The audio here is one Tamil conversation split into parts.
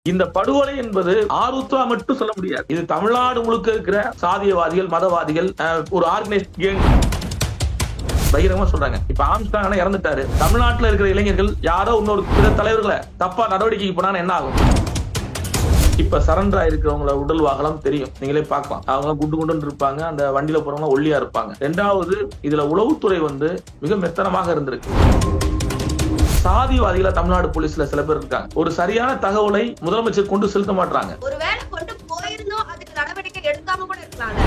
இந்த படுகொலை என்பது ஆருத்ரா மட்டும் சொல்ல முடியாது. இது தமிழ்நாடு முழுக்க இருக்கிற சாதியவாதிகள், மதவாதிகள், ஒரு ஆர்கனைஸ்ட் கேங் பகிரங்கமா சொல்றாங்க. இப்ப ஆம்ஸ்ட்ராங் இறந்துட்டாரு. தமிழ்நாட்டில் இருக்கிற இளைஞர்கள் யாரோ இன்னொரு பிற தலைவர்களை தப்பா நடவடிக்கைக்கு போனா என்ன ஆகும்? இப்ப சரண்டர் ஆயிருக்கிறவங்கள உடல் வாகனம் தெரியும், நீங்களே பார்க்கலாம். அவங்க குண்டு குண்டு இருப்பாங்க, அந்த வண்டியில போறவங்க ஒல்லியா இருப்பாங்க. ரெண்டாவது, இதுல உளவுத்துறை மிக மெத்தனமாக இருந்திருக்கு. சாதிவாதிகளா தமிழ்நாடு போலீஸ்ல சில பேர் இருக்காங்க. ஒரு சரியான தகவலை முதலமைச்சர் கொண்டு செலுத்த மாட்டாங்க. ஒருவேளை கொண்டு போயிருந்தோம், அதுக்கு நடவடிக்கை எடுக்காம கூட இருக்கலாம்.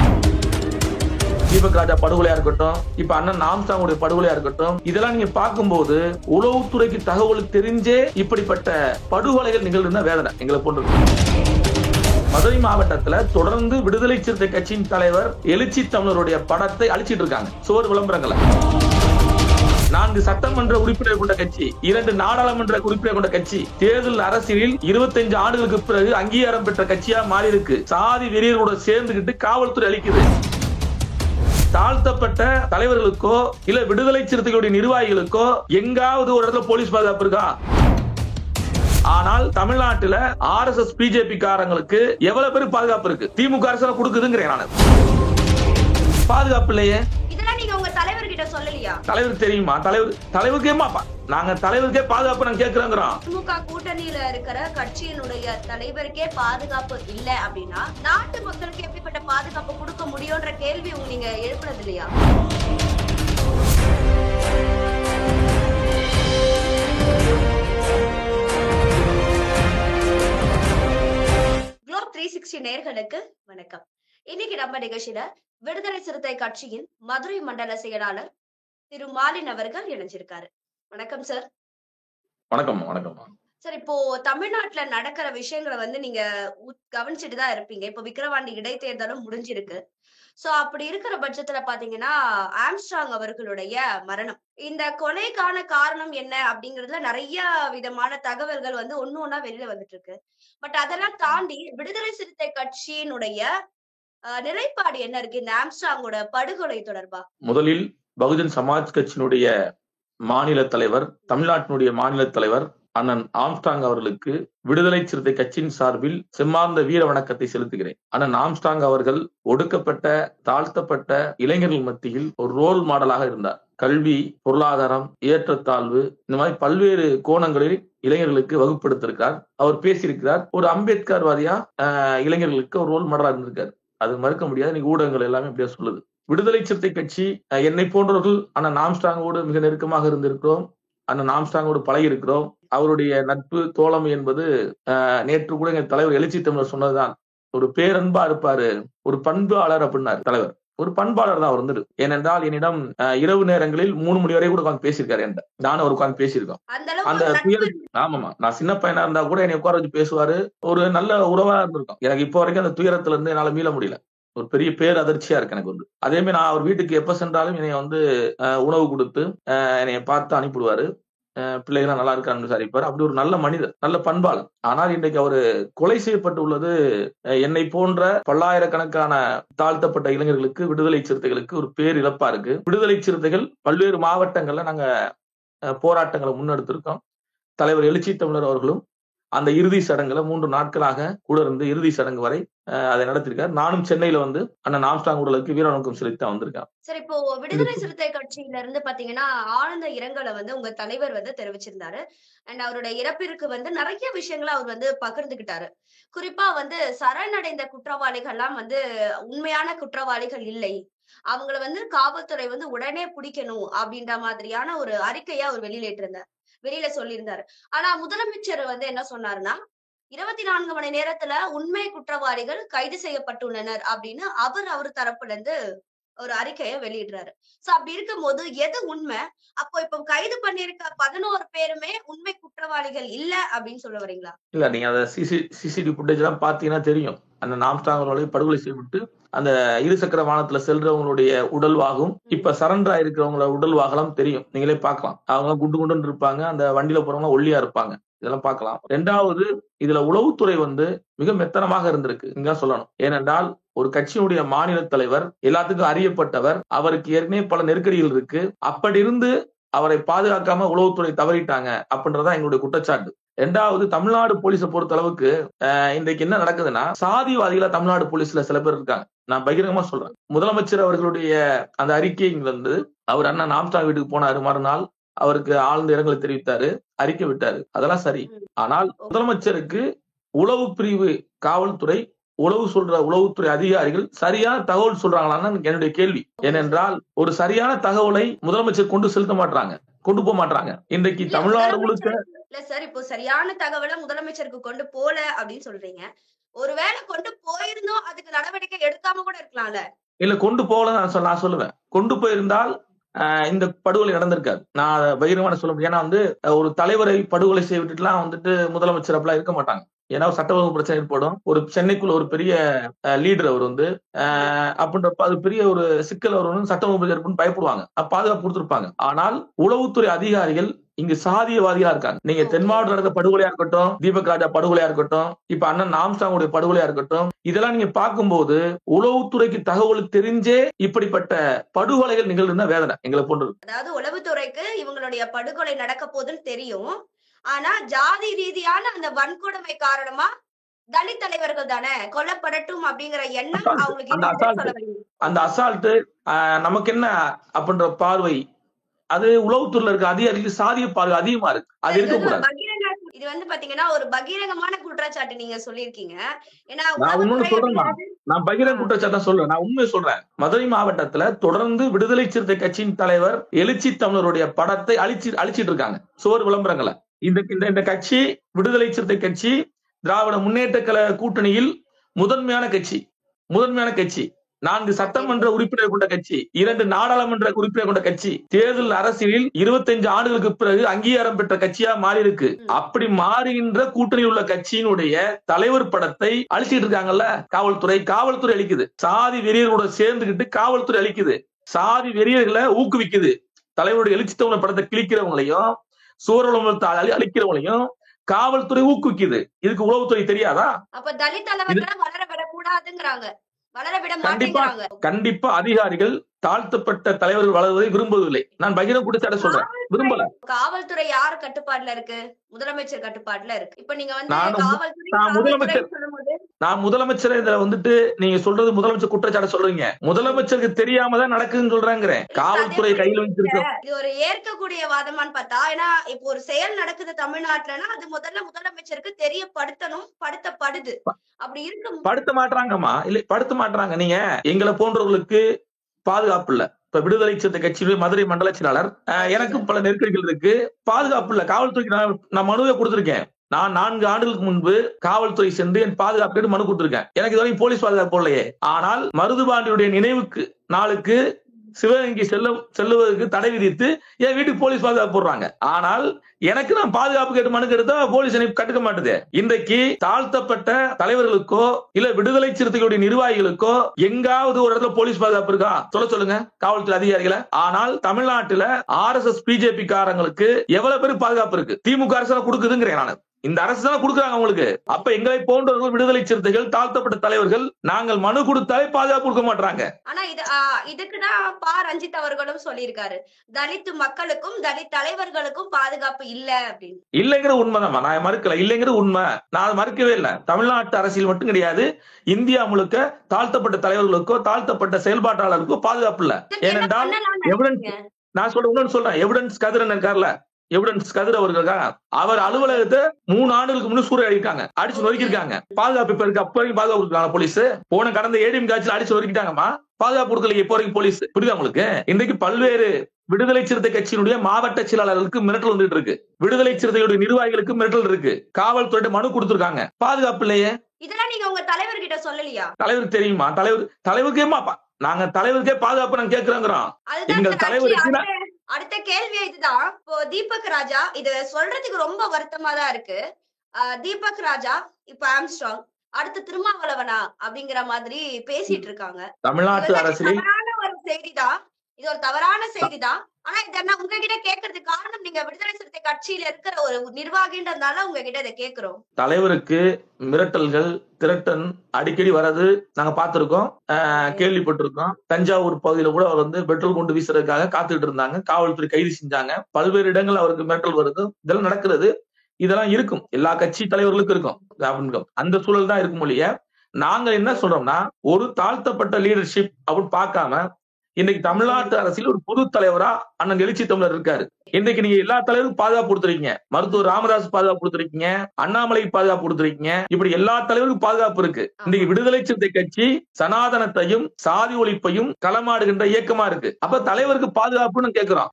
தீபக் ராஜா படுகொலையா இருக்கட்டும், இப்ப அண்ணன் ஆம்ஸ்ட்ராங் படுகொலையா இருக்கட்டும், இதெல்லாம் நீங்க பார்க்கும்போது உளவுத்துறைக்கு தகவல் தெரிஞ்சே இப்படிப்பட்ட படுகொலைகள் நிகழ்ந்த வேதனை எங்களை போன்று. மதுரை மாவட்டத்துல தொடர்ந்து விடுதலை சிறுத்தை கட்சியின் தலைவர் எழுச்சி தமிழருடைய படத்தை அழிச்சிட்டு இருக்காங்க சுவர் விளம்பரங்களை. 4 சட்டமன்ற உறுப்பினர் கொண்ட கட்சி, 2 நாடாளுமன்ற உறுப்பினர் கொண்ட கட்சி, தேர்தல் அரசியலில் 25 ஆண்டுகளுக்கு பிறகு அங்கீகாரம் பெற்ற கட்சியா மாறி இருக்கு. சாதி வெறியர்களோட சேர்ந்துகிட்டு காவல்துறை அளிக்குது. தாழ்த்தப்பட்ட தலைவர்களுக்கோ இல்ல விடுதலை சிறுத்தைகளுடைய நிர்வாகிகளுக்கோ எங்காவது ஒரு இடத்துல போலீஸ் பாதுகாப்பு இருக்கா? ஆனால் தமிழ்நாட்டில் RSS பிஜேபி காரங்களுக்கு எவ்வளவு பேருக்கு பாதுகாப்பு இருக்கு? திமுக அரசு கொடுக்குதுங்கிறேன் நான். பாதுகாப்பு இல்லையே. இதெல்லாம் நீங்க உங்க தலைவர்கிட்ட சொல்லலையா? தலைவருக்கு தெரியுமா? தலைவருக்கே நாங்க தலைவருக்கே பாதுகாப்பு நாங்க கேட்கிறோம். திமுக கூட்டணியில இருக்கிற கட்சியினுடைய தலைவருக்கே பாதுகாப்பு இல்ல அப்படின்னா நாட்டு மக்களுக்கு எப்படிப்பட்ட பாதுகாப்பு கொடுக்க முடியும்ன்ற கேள்வி நீங்க எழுப்புனது இல்லையா? குளோப் 360 நேயர்களுக்கு வணக்கம். இன்னைக்கு நம்ம நிகழ்ச்சியில விடுதலை சிறுத்தை கட்சியின் மதுரை மண்டல செயலாளர் திரு மாலின் அவர்கள் இணைஞ்சிருக்காரு. வணக்கம் சார். வணக்கம். வணக்கம் சார். இப்போ தமிழ்நாட்டுல நடக்கிற விஷயங்களை நீங்க கவனிச்சுட்டு தான் இருப்பீங்க. இப்போ விக்கிரவாண்டி இடைத்தேர்தலும் முடிஞ்சிருக்கு. சோ அப்படி இருக்கிற பட்சத்துல பாத்தீங்கன்னா ஆம்ஸ்ட்ராங் அவர்களுடைய மரணம், இந்த கொலைக்கான காரணம் என்ன அப்படிங்கறதுல நிறைய விதமான தகவல்கள் ஒண்ணு வெளியில வந்துட்டு இருக்கு. பட் அதெல்லாம் தாண்டி விடுதலை சிறுத்தை கட்சியினுடைய நிலைப்பாடு என்ன இருக்கு இந்த ஆம்ஸ்ட்ராங்கோட படுகொலை தொடர்பா? முதலில் பகுஜன் சமாஜ் கட்சியினுடைய மாநில தலைவர், தமிழ்நாட்டினுடைய மாநில தலைவர் அண்ணன் ஆம்ஸ்ட்ராங் அவர்களுக்கு விடுதலை சிறுத்தை கட்சியின் சார்பில் செம்மார்ந்த வீர வணக்கத்தை செலுத்துகிறேன். அண்ணன் ஆம்ஸ்ட்ராங் அவர்கள் ஒடுக்கப்பட்ட, தாழ்த்தப்பட்ட இளைஞர்கள் மத்தியில் ஒரு ரோல் மாடலாக இருந்தார். கல்வி, பொருளாதாரம், ஏற்றத்தாழ்வு, இந்த மாதிரி பல்வேறு கோணங்களில் இளைஞர்களுக்கு வகுப்படுத்திருக்கிறார். அவர் பேசியிருக்கிறார். ஒரு அம்பேத்கர் வாதியா இளைஞர்களுக்கு ஒரு ரோல் மாடலா இருந்திருக்காரு. அது மறுக்க முடியாது. இன்னைக்கு ஊடகங்கள் எல்லாமே இப்படியா சொல்லுது. விடுதலை சிறுத்தை கட்சி என்னை போன்றவர்கள் அண்ணன் ஆம்ஸ்ட்ராங்கோடு மிக நெருக்கமாக இருந்திருக்கிறோம். அண்ணன் ஆம்ஸ்ட்ராங்கோடு பழகி இருக்கிறோம். அவருடைய நட்பு, தோழமை என்பது நேற்று கூட எங்க தலைவர் எழுச்சி தமிழர் சொன்னதுதான். ஒரு பேரன்பா இருப்பாரு, ஒரு பண்பாளர் அப்படின்னாரு தலைவர். ஒரு பண்பாளர் தான் அவர் வந்துரு. ஏனென்றால் என்னிடம் இரவு நேரங்களில் 3 மணி வரை கூட உட்காந்து பேசியிருக்காரு. என்கிட்ட நானும் அவர் உட்காந்து பேசியிருக்கோம். அந்த ஆமாமா, நான் சின்ன பையனா இருந்தா கூட என்னை உட்கார வச்சு பேசுவாரு. ஒரு நல்ல உறவா இருந்திருக்கும். எனக்கு இப்போ வரைக்கும் அந்த துயரத்துல இருந்து என்னால மீள முடியல. ஒரு பெரிய பேரதிர்ச்சியா இருக்கு எனக்கு. அதே மாதிரி நான் அவர் வீட்டுக்கு எப்ப சென்றாலும் என்னைய உணவு கொடுத்து என்னைய பார்த்து அனுப்பிடுவாரு. பிள்ளைகளாம் நல்லா இருக்கான்னு விசாரிப்பாரு. அப்படி ஒரு நல்ல மனிதர், நல்ல பண்பாளர். ஆனால் இன்றைக்கு அவரு கொலை செய்யப்பட்டு உள்ளது என்னை போன்ற பல்லாயிரக்கணக்கான தாழ்த்தப்பட்ட இளைஞர்களுக்கு, விடுதலை சிறுத்தைகளுக்கு ஒரு பேரிழப்பா இருக்கு. விடுதலை சிறுத்தைகள் பல்வேறு மாவட்டங்கள்ல நாங்க போராட்டங்களை முன்னெடுத்திருக்கோம். தலைவர் எழுச்சி தமிழர் அவர்களும் அந்த இறுதி சடங்குல 3 நாட்களாக கூட இருந்து இறுதி சடங்கு வரை அதை நடத்திருக்காரு. நானும் சென்னையில அண்ணன் ஆம்ஸ்ட்ராங் உடலுக்கு வீர வணக்கம் செலுத்த வந்திருக்கேன். சரி, இப்போ விடுதலை சிறுத்தை கட்சியில இருந்து பாத்தீங்கன்னா ஆழ்ந்த இரங்கலை உங்க தலைவர் தெரிவிச்சிருந்தாரு. அண்ட் அவருடைய இறப்பிற்கு நிறைய விஷயங்களை அவர் பகிர்ந்துகிட்டாரு. குறிப்பா சரணடைந்த குற்றவாளிகள்லாம் உண்மையான குற்றவாளிகள் இல்லை, அவங்கள காவல்துறை உடனே பிடிக்கணும் அப்படின்ற மாதிரியான ஒரு அறிக்கையை அவர் வெளியில சொல்லியிருந்தாரு. ஆனா முதலமைச்சர் என்ன சொன்னாருன்னா 24 மணி நேரத்துல உண்மை குற்றவாளிகள் கைது செய்யப்பட்டுள்ளனர் அப்படின்னு அவர் தரப்புல இருந்து ஒரு அறிக்கையை வெளியிடுறாரு. சோ அப்படி இருக்கும் போது எது உண்மை? அப்போ இப்ப கைது பண்ணிருக்க 11 பேருமே உண்மை குற்றவாளிகள் இல்ல அப்படின்னு சொல்ல வரீங்களா? இல்ல, நீங்க அந்த சிசிடிவி ஃபுட்டேஜ் எல்லாம் பாத்தீங்கன்னா தெரியும். அந்த ஆம்ஸ்ட்ராங் அவர்களை படுகொலை செய்யப்பட்டு அந்த இருசக்கர வாகனத்துல செல்றவங்களுடைய உடல்வாகும், இப்ப சரண்டர் ஆயிருக்கிறவங்களோட உடல்வாகலாம் தெரியும், நீங்களே பார்க்கலாம். அவங்க குண்டு குண்டு இருப்பாங்க, அந்த வண்டியில போறவங்க ஒல்லியா இருப்பாங்க. இதெல்லாம் பார்க்கலாம். ரெண்டாவது, இதுல உளவுத்துறை மிக மெத்தனமாக இருந்திருக்கு இங்க சொல்லணும். ஏனென்றால் ஒரு கட்சியினுடைய மாநில தலைவர், எல்லாத்துக்கும் அறியப்பட்டவர், அவருக்கு ஏற்கனவே பல நெருக்கடிகள் இருக்கு. அப்படி இருந்து அவரை பாதுகாக்காம உளவுத்துறை தவறிட்டாங்க அப்படின்றதான் எங்களுடைய குற்றச்சாட்டு. இரண்டாவது, தமிழ்நாடு போலீஸை பொறுத்த அளவுக்கு இன்றைக்கு என்ன நடக்குதுன்னா, சாதிவாதிகளா தமிழ்நாடு போலீஸ்ல சில பேர் இருக்காங்க. நான் பகிரங்கமா சொல்றேன். முதலமைச்சர் அவர்களுடைய அந்த அறிக்கை வந்து அவர் அண்ணன் ஆம்ஸ்ட்ராங் வீட்டுக்கு போனாரு, மறுநாள் அவருக்கு ஆழ்ந்த இரங்கலை தெரிவித்தாரு, அறிக்கை விட்டாரு. அதெல்லாம் சரி. ஆனால் முதலமைச்சருக்கு உளவு பிரிவு காவல்துறை, உளவுத்துறை அதிகாரிகள் சரியான தகவல் சொல்றாங்களான்னு என்னுடைய கேள்வி. ஏனென்றால் ஒரு சரியான தகவலை முதலமைச்சர் கொண்டு செலுத்த மாட்டாங்க, கொண்டு போக மாட்டாங்க. இன்றைக்கு தமிழ்நாடு முழுக்க இல்ல சார், இப்போ சரியான தகவலை முதலமைச்சருக்கு கொண்டு போல அப்படின்னு சொல்றீங்க. ஒருவேளை கொண்டு போயிருந்தோம், அதுக்கு நடவடிக்கை எடுக்காம கூட இருக்கலாம்ல. இல்ல, கொண்டு போகல நான் சொல்லுவேன். கொண்டு போயிருந்தால் இந்த படுகொலை நடந்திருக்காது. நான் பகிரங்கமான சொல்ல முடியும். ஏன்னா வந்து ஒரு தலைவரை படுகொலை செய்ய விட்டுட்டுலாம் வந்துட்டு முதலமைச்சர் அப்படிலாம் இருக்க மாட்டாங்க. ஏன்னா சட்ட ஒழுங்கு பிரச்சனை ஏற்படும். ஒரு சென்னைக்குள்ள ஒரு பெரிய லீடர் அவர் வந்து அப்படின்றப்ப அது பெரிய ஒரு சிக்கல் அவர் சட்ட ஒழுங்கு பிரச்சனை ஏற்படும் பயப்படுவாங்க, பாதுகாப்பு கொடுத்திருப்பாங்க. ஆனால் உளவுத்துறை அதிகாரிகள் இங்கு சாதியவாதிகளா இருக்காங்க. நீங்க தென் மாவட்டம் நடந்த படுகொலையா இருக்கட்டும், தீபக் ராஜா படுகொலையா இருக்கட்டும், இப்ப அண்ணன் ஆம்ஸ்ட்ராங்குடைய படுகொலையா இருக்கட்டும், இதெல்லாம் நீங்க பார்க்கும்போது உளவுத்துறைக்கு தகவல் தெரிஞ்சே இப்படிப்பட்ட படுகொலைகள் நிகழ்ந்த வேதனை எங்களை போன்றது. அதாவது உளவுத்துறைக்கு இவங்களுடைய படுகொலை நடக்க போதுன்னு தெரியும். ஆனா ஜாதி ரீதியான அந்த வன்கொடுமை காரணமா தலித் தலைவர்கள் தானே கொல்லப்படட்டும் அப்படிங்கிற எண்ணம் அவங்களுக்கு அந்த அசால்ட் நமக்கு என்ன அப்படின்ற பார்வை, அது உளவுத்துறையில இருக்க அதிகாரிகளுக்கு சாதிய பார்வை அதிகமா இருக்கு. அது இருக்கக்கூடாது. இது வந்து பாத்தீங்கன்னா ஒரு பகிரங்கமான குற்றச்சாட்டு நீங்க சொல்லிருக்கீங்க. ஏன்னா நான் பகிரங்க குற்றச்சாட்டு சொல்றேன், நான் உண்மையை சொல்றேன். மதுரை மாவட்டத்துல தொடர்ந்து விடுதலை சிறுத்தை கட்சியின் தலைவர் எழுச்சி தமிழருடைய படத்தை அழிச்சிட்டு இருக்காங்க சோறு விளம்பரங்களை. இந்த கட்சி விடுதலை சிறுத்தை கட்சி திராவிட முன்னேற்ற கழக கூட்டணியில் முதன்மையான கட்சி. 4 சட்டமன்ற உறுப்பினர் கொண்ட கட்சி, 2 நாடாளுமன்ற உறுப்பினர் கொண்ட கட்சி, தேர்தல் அரசியலில் 25 ஆண்டுகளுக்கு பிறகு அங்கீகாரம் பெற்ற கட்சியா மாறி இருக்கு. அப்படி மாறுகின்ற கூட்டணியில் உள்ள கட்சியினுடைய தலைவர் படத்தை அழிச்சிட்டு இருக்காங்கல்ல காவல்துறை அழிக்குது. சாதி வெறியர்களோட சேர்ந்துகிட்டு காவல்துறை அழிக்குது. சாதி வெறியர்களை ஊக்குவிக்குது. தலைவருடைய எழுச்சி தமிழர் படத்தை கிழிக்கிறவங்களையும் சூரலமத்தை அழிக்கிறவங்களையும் காவல்துறை ஊக்குவிக்குது. இதுக்கு உளவுத்துறை தெரியாதா? அப்ப தலித் தலைவர்களை வளரவிடக்கூடாதுங்கிறாங்க. கண்டிப்பா அதிகாரிகள் தாழ்த்தப்பட்ட தலைவர்கள் வளர்வதை விரும்பவில்லை. நான் பகிரங்க குற்றச்சாட்டு சொல்றேன், விரும்பல. காவல்துறை யார் கட்டுப்பாடுல இருக்கு? முதலமைச்சர் கட்டுப்பாடுல இருக்கு. இப்ப நீங்க வந்து நான் முதலமைச்சர் இதுல வந்துட்டு நீங்க சொல்றது முதலமைச்சர் குற்றச்சாட்டு சொல்றீங்க. முதலமைச்சருக்கு தெரியாம தான் நடக்குதுன்னு சொல்றாங்கிறேன். காவல்துறை கையில் வச்சிருக்கோம். இது ஒரு ஏற்கக்கூடிய வாதமான்னு பார்த்தா, ஏன்னா இப்போ ஒரு செயல் நடக்குது தமிழ்நாட்டுலன்னா அது முதல்ல முதலமைச்சருக்கு தெரியப்படுத்தணும், படுத்தப்படுது. அப்படி இருக்கு படுத்த மாட்டாங்கம்மா. இல்ல படுத்த மாட்டாங்க. நீங்க எங்களை போன்றவர்களுக்கு பாதுகாப்பு இல்ல. இப்ப விடுதலை சிறுத்தை கட்சியுடைய மதுரை மண்டல செயலாளர், எனக்கும் பல நெருக்கடிகள் இருக்கு, பாதுகாப்பு இல்ல. காவல்துறைக்கு நான் மனுவை கொடுத்திருக்கேன். நான் 4 ஆண்டுகளுக்கு முன்பு காவல்துறை சென்று என் பாதுகாப்பு கேட்டு மனு கொடுத்திருக்கேன். எனக்கு இதுவரைக்கும் போலீஸ் பாதுகாப்பு இல்லையே. ஆனால் மருதுபாண்டியுடைய நினைவுக்கு நாளுக்கு சிவகங்கை செல்லுவதற்கு தடை விதித்து என் வீட்டுக்கு போலீஸ் பாதுகாப்பு போடுறாங்க. ஆனால் எனக்கு நான் பாதுகாப்பு கேட்டு மனு எடுத்தா போலீஸ் என்னை கட்டுக்க மாட்டுது. இன்றைக்கு தாழ்த்தப்பட்ட தலைவர்களுக்கோ இல்ல விடுதலை சிறுத்தைகளுடைய நிர்வாகிகளுக்கோ எங்காவது ஒரு இடத்துல போலீஸ் பாதுகாப்பு இருக்கா? சொல்லுங்க காவல்துறை அதிகாரிகளை. ஆனால் தமிழ்நாட்டுல RSS பிஜேபி காரங்களுக்கு எவ்வளவு பேருக்கு பாதுகாப்பு இருக்கு? திமுக அரசு கொடுக்குதுங்கிறேன் நான். இந்த அரசு தான் கொடுக்குறாங்க உங்களுக்கு. அப்ப எங்களை போன்றவர்கள் விடுதலை சிறுத்தைகள் தாழ்த்தப்பட்ட தலைவர்கள் நாங்கள் மனு கொடுத்தாலே பாதுகாப்பு கொடுக்க மாட்டாங்க. ஆனா இதுக்குதான் பா ரஞ்சித் அவர்களும் சொல்லியிருக்காரு, தலித் மக்களுக்கும் தலித் தலைவர்களுக்கும் பாதுகாப்பு இல்ல அப்படின்னு. இல்லைங்கிற உண்மைதான், நான் மறுக்கல. இல்லைங்கிற உண்மை, நான் மறுக்கவே இல்லை. தமிழ்நாட்டு அரசியல் மட்டும் கிடையாது, இந்தியா முழுக்க தாழ்த்தப்பட்ட தலைவர்களுக்கோ தாழ்த்தப்பட்ட செயல்பாட்டாளருக்கோ பாதுகாப்பு இல்ல. ஏனென்றால் நான் சொல்றேன், எவிடன்ஸ் கதிரன் இருக்கார்ல, எவிடன்ஸ் கதிர் அவர்களுக்காக அவர் அலுவலகத்தை 3 ஆண்டுகளுக்கு முன்னாடி சூறை அடிக்காங்க, அடிச்சு நொறுக்கிருக்காங்க. பாதுகாப்பு இப்ப இருக்கு, அப்ப வரைக்கும் பாதுகாப்பு கொடுக்குறாங்க போலீஸ். போன கடந்த ஏடிஎம் காட்சியில் அடிச்சு நொறுக்கிட்டாங்கம்மா, பாதுகாப்பு கொடுக்கல இப்போ வரைக்கும் போலீஸ். புரியுதா உங்களுக்கு? இன்றைக்கு பல்வேறு விடுதலை சிறுத்தை கட்சியினுடைய மாவட்ட செயலாளர்களுக்கு மிரட்டல் வந்துட்டு இருக்கு, விடுதலை சிறுத்தைகளுடைய நிர்வாகிகளுக்கு மிரட்டல் இருக்கு, காவல்துறை மனு கொடுத்திருக்காங்க, பாதுகாப்பு இல்லையே. இதெல்லாம் நீங்க உங்க தலைவர்கிட்ட சொல்லலையா? தலைவருக்கு தெரியுமா? தலைவருக்கே நாங்க தலைவருக்கே பாதுகாப்பு நாங்க கேட்கிறோங்கிறோம். எங்கள் தலைவருக்கு அடுத்த கேள்வி இதுதான். இப்போ தீபக் ராஜா இது சொல்றதுக்கு ரொம்ப வருத்தமா தான் இருக்கு. தீபக் ராஜா இப்ப ஆம்ஸ்ட்ராங், அடுத்து திருமாவளவனா அப்படிங்கிற மாதிரி பேசிட்டு இருக்காங்க. தமிழ்நாட்டு அரசியல் ஒரு செய்திதான், இது ஒரு தவறான செய்திதான். ஆனா இதெல்லாம் உங்ககிட்ட கேட்கறதுக்கு காரணம் நீங்க விடுதலை சிறுத்தை கட்சியில இருக்கிற ஒரு நிர்வாகின்றதுனால உங்ககிட்ட இதை கேட்கிறோம். தலைவருக்கு மிரட்டல்கள் திரட்டன் அடிக்கடி வர்றது நாங்க பார்த்திருக்கோம், கேள்விப்பட்டிருக்கோம். தஞ்சாவூர் பகுதியில கூட அவர் வந்து பெட்ரோல் கொண்டு வீசுறதுக்காக காத்துக்கிட்டு இருந்தாங்க, காவல்துறை கைது செஞ்சாங்க. பல்வேறு இடங்கள் அவருக்கு மிரட்டல் வருது, இதெல்லாம் நடக்கிறது. இதெல்லாம் இருக்கும். எல்லா கட்சி தலைவர்களுக்கும் இருக்கும். அந்த சூழல் தான் இருக்கும் ஒழிய, நாங்க என்ன சொல்றோம்னா, ஒரு தாழ்த்தப்பட்ட லீடர்ஷிப் அப்படின்னு பார்க்காம, இன்னைக்கு தமிழ்நாட்டு அரசியல் ஒரு பொது தலைவரா அண்ணன் எழுச்சி தமிழர் இருக்காரு. இன்னைக்கு நீங்க எல்லா தலைவருக்கும் பாதுகாப்பு கொடுத்துருக்கீங்க. மருத்துவர் ராமதாஸ் பாதுகாப்பு கொடுத்துருக்கீங்க, அண்ணாமலைக்கு பாதுகாப்பு கொடுத்துருக்கீங்க. இப்படி எல்லா தலைவருக்கும் பாதுகாப்பு இருக்கு. இன்னைக்கு விடுதலை சிறுத்தை கட்சி சனாதனத்தையும் சாதி ஒழிப்பையும் களமாடுகின்ற இயக்கமா இருக்கு. அப்ப தலைவருக்கு பாதுகாப்புன்னு கேட்கிறோம்.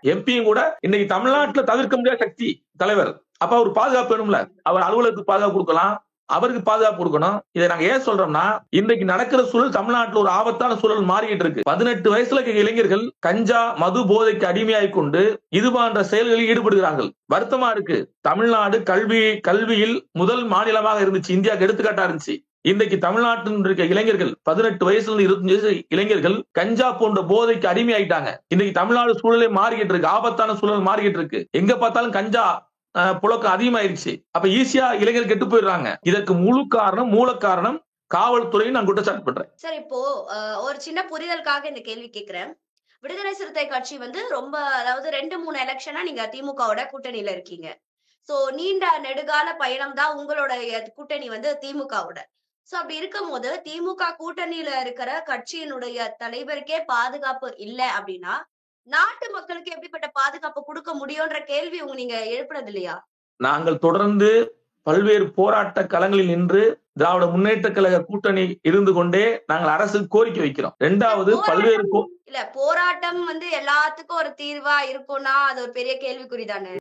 எம்பியும் கூட இன்னைக்கு தமிழ்நாட்டுல தவிர்க்க முடியாத சக்தி தலைவர். அப்ப அவர் பாதுகாப்பு வேணும்ல, அவர் அலுவலகத்துக்கு பாதுகாப்பு கொடுக்கலாம், அவருக்கு பாதுகாப்பு கொடுக்கணும். இதை நாங்க ஏன் சொல்றோம்னா, இன்றைக்கு நடக்கிற சூழல் தமிழ்நாட்டில் ஒரு ஆபத்தான சூழல் மாறிட்டு இருக்கு. 18 வயசுல இளைஞர்கள் கஞ்சா மது போதைக்கு அடிமையாய் கொண்டு இது போன்ற செயல்களில் ஈடுபடுகிறார்கள். வருத்தமா இருக்கு. தமிழ்நாடு கல்வியில் முதல் மாநிலமாக இருந்துச்சு, இந்தியாவுக்கு எடுத்துக்காட்டா இருந்துச்சு. இன்றைக்கு தமிழ்நாட்டில் இருக்க இளைஞர்கள் 18 வயசுல இருந்து 25 வயசு இளைஞர்கள் கஞ்சா போன்ற போதைக்கு அடிமையாயிட்டாங்க. இன்னைக்கு தமிழ்நாடு சூழலே மாறிக்கிட்டு இருக்கு, ஆபத்தான சூழல் மாறிக்கிட்டு இருக்கு. எங்க பார்த்தாலும் கஞ்சா புழக்கம் அதிகமாயிருச்சு. அப்ப ஈஸியா இளைஞர்கள் கெட்டு போயிடுறாங்க. இதற்கு மூல காரணம் காவல்துறை நான் குற்றச்சாட்டு பண்றேன். சார், இப்போ ஒரு சின்ன புரிதலுக்காக இந்த கேள்வி கேட்கிறேன். விடுதலை சிறுத்தை கட்சி ரொம்ப, அதாவது 2-3 எலெக்ஷனா நீங்க திமுகவோட கூட்டணியில இருக்கீங்க. சோ நீண்ட நெடுகால பயணம் தான் உங்களோட கூட்டணி திமுகவோட. சோ அப்படி இருக்கும் போது திமுக கூட்டணியில இருக்கிற கட்சியினுடைய தலைவருக்கே பாதுகாப்பு இல்ல அப்படின்னா, நாட்டு மக்களுக்கு எப்படிப்பட்ட பாதுகாப்பு கொடுக்க முடியும்ன்ற கேள்வி நீங்க எழுப்புனது இல்லையா? நாங்கள் தொடர்ந்து பல்வேறு போராட்ட களங்களில் நின்று திராவிட முன்னேற்ற கழக கூட்டணி இருந்து கொண்டே நாங்கள் அரசுக்கு கோரிக்கை வைக்கிறோம். இரண்டாவது, பல்வேறு இல்ல போராட்டம் எல்லாத்துக்கும் ஒரு தீர்வா இருக்கும்னா அது ஒரு பெரிய கேள்விக்குறி தானே.